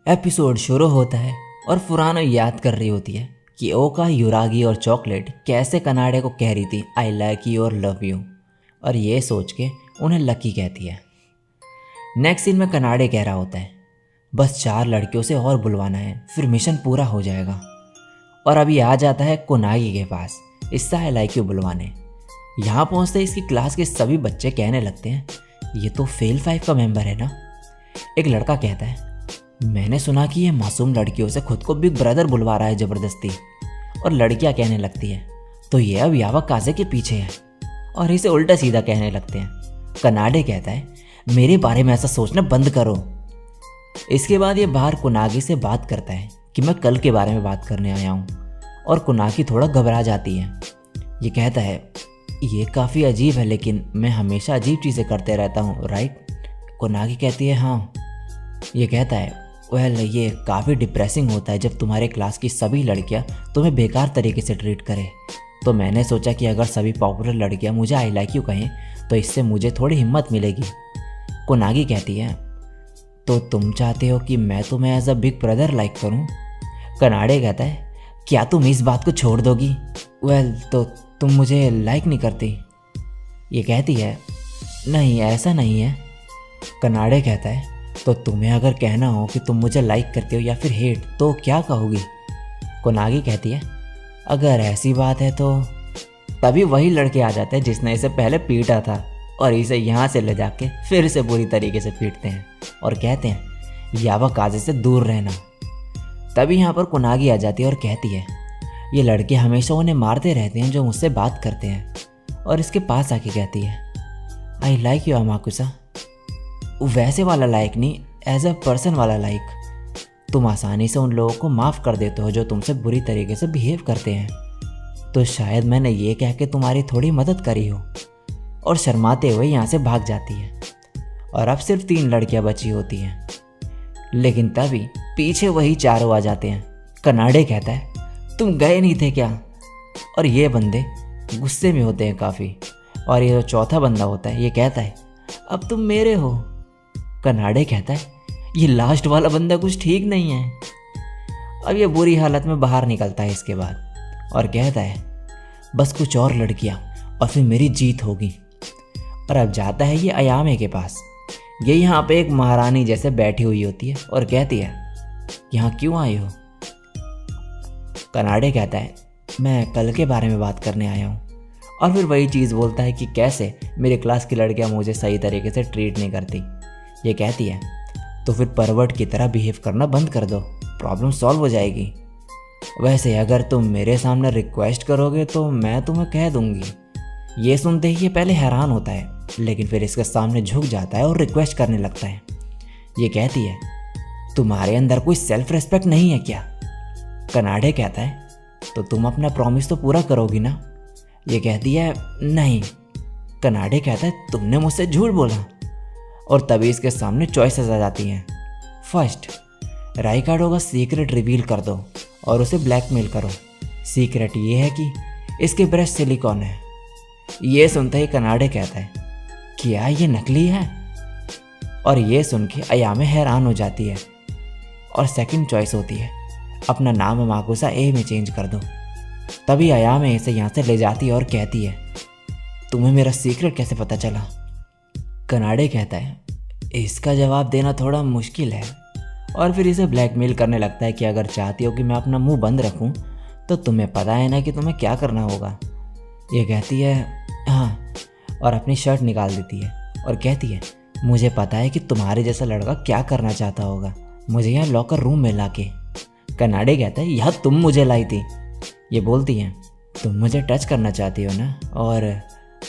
Episode शुरू होता है और फुरानो याद कर रही होती है कि ओका, युरागी और चॉकलेट कैसे कनाडे को कह रही थी आई लाइक यू और लव यू, और ये सोच के उन्हें लकी कहती है। नेक्स्ट सीन में कनाडे कह रहा होता है बस 4 लड़कियों से और बुलवाना है, फिर मिशन पूरा हो जाएगा। और अभी आ जाता है कोनागी के पास इससे आई लाइक यू बुलवाने। यहाँ पहुँचते इसकी क्लास के सभी बच्चे कहने लगते हैं ये तो फेल 5 का मेंबर है ना। एक लड़का कहता है मैंने सुना कि ये मासूम लड़कियों से खुद को बिग ब्रदर बुलवा रहा है ज़बरदस्ती। और लड़कियां कहने लगती है तो ये अब यावा काजे के पीछे है, और इसे उल्टा सीधा कहने लगते हैं। कनाडे कहता है मेरे बारे में ऐसा सोचना बंद करो। इसके बाद ये बाहर कुनागी से बात करता है कि मैं कल के बारे में बात करने आया हूँ, और कुनागी थोड़ा घबरा जाती है। ये कहता है ये काफ़ी अजीब है, लेकिन मैं हमेशा अजीब चीज़ें करते रहता हूँ राइट। कुनागी कहती है हाँ। ये कहता है वेल ये काफ़ी डिप्रेसिंग होता है जब तुम्हारे क्लास की सभी लड़कियां तुम्हें बेकार तरीके से ट्रीट करें। तो मैंने सोचा कि अगर सभी पॉपुलर लड़कियां मुझे आई लाइक यू कहें तो इससे मुझे थोड़ी हिम्मत मिलेगी। कोनागी कहती है तो तुम चाहते हो कि मैं तुम्हें as a big brother like करूं? कनाडे कहता है क्या तुम इस बात को छोड़ दोगी? वेल तो तुम मुझे लाइक नहीं करती। ये कहती है नहीं ऐसा नहीं है। कनाडे कहता है तो तुम्हें अगर कहना हो कि तुम मुझे लाइक करते हो या फिर हेट तो क्या कहोगी? कोनागी कहती है अगर ऐसी बात है तो। तभी वही लड़के आ जाते हैं जिसने इसे पहले पीटा था, और इसे यहाँ से ले जाके फिर से बुरी तरीके से पीटते हैं और कहते हैं यावा काजे से दूर रहना। तभी यहाँ पर कोनागी आ जाती है और कहती है ये लड़के हमेशा उन्हें मारते रहते हैं जो मुझसे बात करते हैं, और इसके पास आके कहती है आई लाइक यू अमाकुसा। वैसे वाला लाइक नहीं, एज अ पर्सन वाला लाइक। तुम आसानी से उन लोगों को माफ़ कर देते हो जो तुमसे बुरी तरीके से बिहेव करते हैं, तो शायद मैंने ये कह के तुम्हारी थोड़ी मदद करी हो। और शर्माते हुए यहाँ से भाग जाती है, और अब सिर्फ 3 लड़कियाँ बची होती हैं। लेकिन तभी पीछे वही चारों आ जाते हैं। कनाडे कहता है तुम गए नहीं थे क्या? और ये बंदे गुस्से में होते हैं काफ़ी, और ये जो चौथा बंदा होता है ये कहता है अब तुम मेरे हो। कनाडे कहता है ये लास्ट वाला बंदा कुछ ठीक नहीं है। अब ये बुरी हालत में बाहर निकलता है इसके बाद, और कहता है बस कुछ और लड़कियां और फिर मेरी जीत होगी। और अब जाता है ये अयामे के पास। ये यहाँ पे एक महारानी जैसे बैठी हुई होती है और कहती है यहाँ क्यों आई हो? कनाडे कहता है मैं कल के बारे में बात करने आया हूँ। और फिर वही चीज़ बोलता है कि कैसे मेरे क्लास की लड़कियाँ मुझे सही तरीके से ट्रीट नहीं करती। ये कहती है तो फिर परवर्ट की तरह बिहेव करना बंद कर दो, प्रॉब्लम सॉल्व हो जाएगी। वैसे अगर तुम मेरे सामने रिक्वेस्ट करोगे तो मैं तुम्हें कह दूंगी। ये सुनते ही ये पहले हैरान होता है, लेकिन फिर इसके सामने झुक जाता है और रिक्वेस्ट करने लगता है। ये कहती है तुम्हारे अंदर कोई सेल्फ रिस्पेक्ट नहीं है क्या? कनाडे कहता है तो तुम अपना प्रॉमिस तो पूरा करोगी ना? ये कहती है नहीं। कनाडे कहता है तुमने मुझसे झूठ बोला। और तभी इसके सामने चॉइसेस आ जाती हैं। फर्स्ट, राइकार्डो का सीक्रेट रिवील कर दो और उसे ब्लैकमेल करो। सीक्रेट ये है कि इसके ब्रेस्ट सिलिकॉन है। ये सुनते ही कनाडे कहता है क्या ये नकली है? और ये सुन के अयामे हैरान हो जाती है। और सेकंड चॉइस होती है अपना नाम अमाकुसा ए में चेंज कर दो। तभी अयामे इसे यहाँ से ले जाती है और कहती है तुम्हें मेरा सीक्रेट कैसे पता चला? कनाडे कहता है इसका जवाब देना थोड़ा मुश्किल है, और फिर इसे ब्लैकमेल करने लगता है कि अगर चाहती हो कि मैं अपना मुंह बंद रखूं तो तुम्हें पता है ना कि तुम्हें क्या करना होगा। ये कहती है हाँ, और अपनी शर्ट निकाल देती है और कहती है मुझे पता है कि तुम्हारे जैसा लड़का क्या करना चाहता होगा, मुझे यहाँ लॉकर रूम में ला के। कनाडे कहता है यह तुम मुझे लाई थी। ये बोलती हैं तुम मुझे टच करना चाहती हो ना? और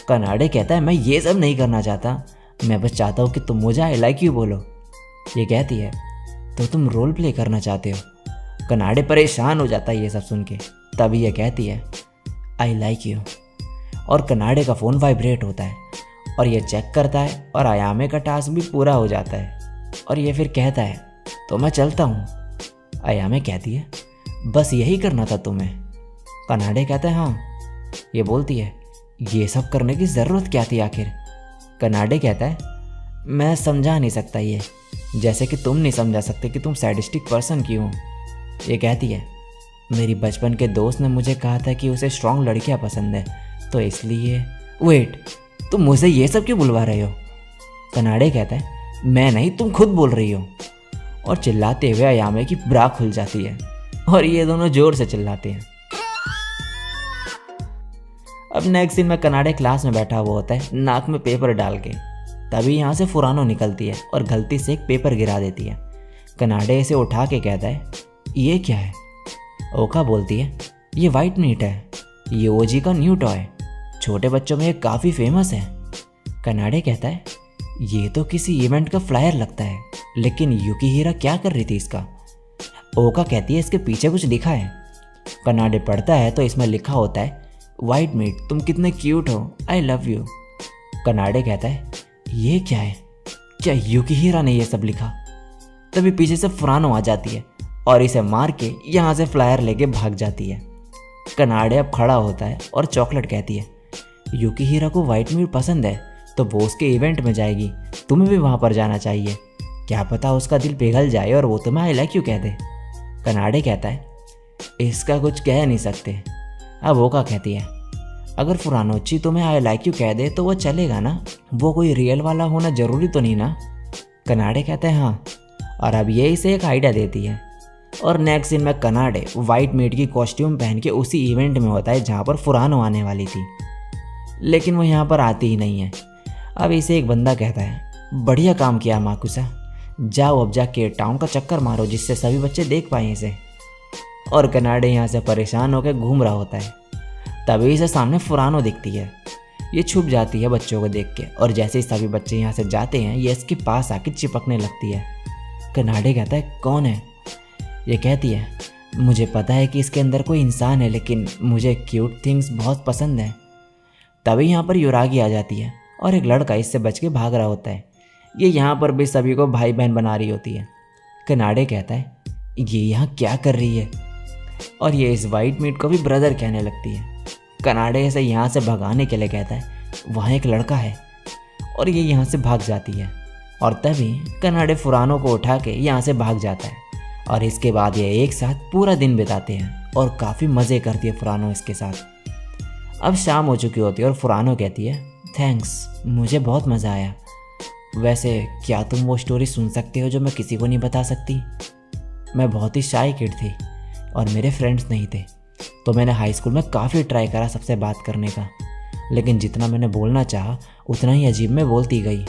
कनाडे कहता है मैं ये सब नहीं करना चाहता, मैं बस चाहता हूँ कि तुम मुझे आई लाइक यू बोलो। ये कहती है तो तुम रोल प्ले करना चाहते हो? कनाडे परेशान हो जाता है ये सब सुन के। तभी ये कहती है आई लाइक यू। और कनाडे का फ़ोन वाइब्रेट होता है, और ये चेक करता है और अयामे का टास्क भी पूरा हो जाता है। और ये फिर कहता है तो मैं चलता हूँ। अयामे कहती है बस यही करना था तुम्हें? कनाडे कहता है हाँ। ये बोलती है ये सब करने की ज़रूरत क्या थी आखिर? कनाडे कहता है मैं समझा नहीं सकता, ये जैसे कि तुम नहीं समझा सकते कि तुम सैडिस्टिक पर्सन क्यों हो। ये कहती है, मेरी बचपन के दोस्त ने मुझे कहा था कि उसे स्ट्रॉन्ग लड़कियां पसंद है, तो इसलिए। वेट, तुम मुझे ये सब क्यों बुलवा रहे हो? कनाडे कहता है, मैं नहीं, तुम खुद बोल रही हो। और चिल्लाते हुए अयामे की ब्रा खुल जाती है और ये दोनों जोर से चिल्लाते हैं। अब नेक्स्ट सीन में कनाडे क्लास में बैठा हुआ होता है, नाक में पेपर डाल के। तभी यहाँ से फुरानो निकलती है और गलती से एक पेपर गिरा देती है। कनाडे इसे उठा के कहता है, ये क्या है? ओका बोलती है, ये वाइट मीट है, ये ओजी का न्यू टॉय, छोटे बच्चों में ये काफ़ी फेमस है। कनाडे कहता है, ये तो किसी इवेंट का फ्लायर लगता है, लेकिन युकिहिरा क्या कर रही थी इसका? ओका कहती है, इसके पीछे कुछ लिखा है। कनाडे पढ़ता है तो इसमें लिखा होता है, वाइट मीट तुम कितने क्यूट हो, आई लव यू। कनाडे कहता है, ये क्या है? क्या युकिहिरा ने ये सब लिखा? तभी पीछे से फुरानो आ जाती है और इसे मार के यहाँ से फ्लायर लेके भाग जाती है। कनाडे अब खड़ा होता है और चॉकलेट कहती है, युकिहिरा को वाइट मीट पसंद है तो वो उसके इवेंट में जाएगी, तुम्हें भी वहाँ पर जाना चाहिए। क्या पता उसका दिल पिघल जाए और वो तुम्हें आई लाइक यू कह दे। कनाडे कहता है, इसका कुछ कह नहीं सकते। अब ओका कहती है, अगर फुरानोची तुम्हें आई लाइक यू कह दे तो वो चलेगा ना, वो कोई रियल वाला होना ज़रूरी तो नहीं ना। कनाडे कहते हैं हाँ, और अब ये इसे एक आइडिया देती है। और नेक्स्ट सीन में कनाडे वाइट मीट की कॉस्ट्यूम पहन के उसी इवेंट में होता है जहाँ पर फुरानो आने वाली थी, लेकिन वो यहाँ पर आती ही नहीं है। अब इसे एक बंदा कहता है, बढ़िया काम किया माकुसा, जाओ अब जाके टाउन का चक्कर मारो जिससे सभी बच्चे देख पाएँ इसे। और कनाडे यहाँ से परेशान होकर घूम रहा होता है। तभी इसे सामने फुरानो दिखती है। ये छुप जाती है बच्चों को देख के, और जैसे ही सभी बच्चे यहाँ से जाते हैं ये इसके पास आके चिपकने लगती है। कनाडे कहता है, कौन है? ये कहती है, मुझे पता है कि इसके अंदर कोई इंसान है, लेकिन मुझे क्यूट थिंग्स बहुत पसंद है। तभी यहाँ पर युरागी आ जाती है और एक लड़का इससे बच के भाग रहा होता है। ये यहाँ पर भी सभी को भाई बहन बना रही होती है। कनाडे कहता है, ये यहाँ क्या कर रही है? और ये इस वाइट मीट को भी ब्रदर कहने लगती है। कनाडे इसे यहाँ से भगाने के लिए कहता है, वहाँ एक लड़का है, और ये यहाँ से भाग जाती है। और तभी कनाडे फुरानो को उठा के यहाँ से भाग जाता है, और इसके बाद ये एक साथ पूरा दिन बिताते हैं और काफ़ी मज़े करती है फुरानो इसके साथ। अब शाम हो चुकी होती है और फुरानो कहती है, थैंक्स, मुझे बहुत मज़ा आया। वैसे क्या तुम वो स्टोरी सुन सकते हो जो मैं किसी को नहीं बता सकती? मैं बहुत ही शाई किड थी और मेरे फ्रेंड्स नहीं थे, तो मैंने हाई स्कूल में काफ़ी ट्राई करा सबसे बात करने का, लेकिन जितना मैंने बोलना चाहा उतना ही अजीब में बोलती गई,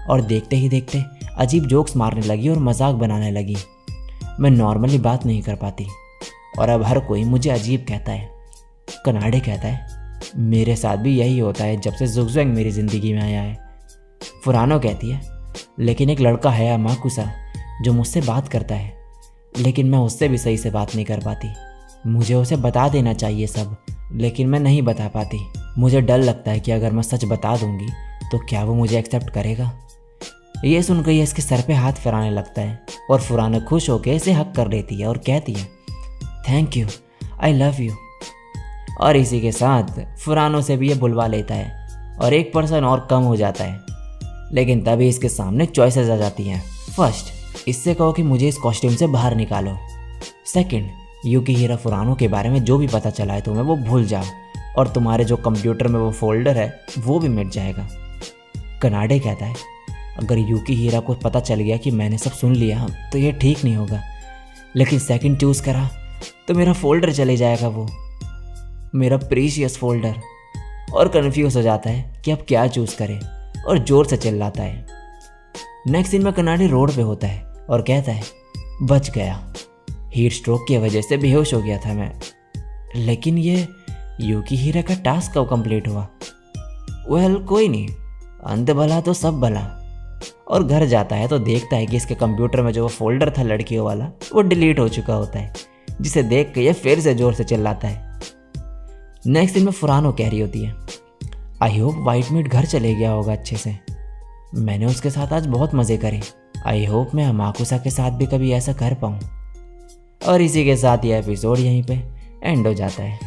और देखते ही देखते अजीब जोक्स मारने लगी और मजाक बनाने लगी। मैं नॉर्मली बात नहीं कर पाती और अब हर कोई मुझे अजीब कहता है। कनाडे कहता है, मेरे साथ भी यही होता है जब से जुगजुएंग मेरी ज़िंदगी में आया है। फुरानो कहती है, लेकिन एक लड़का है माकुसा जो मुझसे बात करता है, लेकिन मैं उससे भी सही से बात नहीं कर पाती। मुझे उसे बता देना चाहिए सब, लेकिन मैं नहीं बता पाती। मुझे डर लगता है कि अगर मैं सच बता दूंगी तो क्या वो मुझे एक्सेप्ट करेगा। ये सुनकर ये इसके सर पे हाथ फिराने लगता है और फुरानो खुश होकर इसे हक कर लेती है और कहती है, thank you, I love you. और इसी के साथ फुरानो से भी ये बुलवा लेता है और एक पर्सन और कम हो जाता है। लेकिन तभी इसके सामने चॉइसेस आ जाती हैं। फर्स्ट, इससे कहो कि मुझे इस कॉस्ट्यूम से बाहर निकालो। सेकंड, युकिहिरा फुरानो के बारे में जो भी पता चला है तुम्हें वो भूल जाओ, और तुम्हारे जो कंप्यूटर में वो फोल्डर है वो भी मिट जाएगा। कनाडे कहता है, अगर युकिहिरा को पता चल गया कि मैंने सब सुन लिया तो ये ठीक नहीं होगा, लेकिन सेकंड चूज़ करा तो मेरा फोल्डर चले जाएगा, वो मेरा प्रीशियस फोल्डर। और कन्फ्यूज़ हो जाता है कि अब क्या चूज़ करे और ज़ोर से चिल्लाता है। नेक्स्ट सीन में कनाडे रोड पे होता है और कहता है, बच गया, हीट स्ट्रोक की वजह से बेहोश हो गया था मैं, लेकिन ये युकिहिरा का टास्क कब कंप्लीट हुआ? वेल कोई नहीं, अंत भला तो सब भला। और घर जाता है तो देखता है कि इसके कंप्यूटर में जो वो फोल्डर था लड़कियों वाला वो डिलीट हो चुका होता है, जिसे देख के ये फिर से ज़ोर से चिल्लाता है। नेक्स्ट दिन में फुरानो कह रही होती है, आई होप वाइट मीट घर चले गया होगा अच्छे से, मैंने उसके साथ आज बहुत मज़े करे। आई होप मैं माकुसा के साथ भी कभी ऐसा कर पाऊँ। और इसी के साथ यह एपिसोड यहीं पे एंड हो जाता है।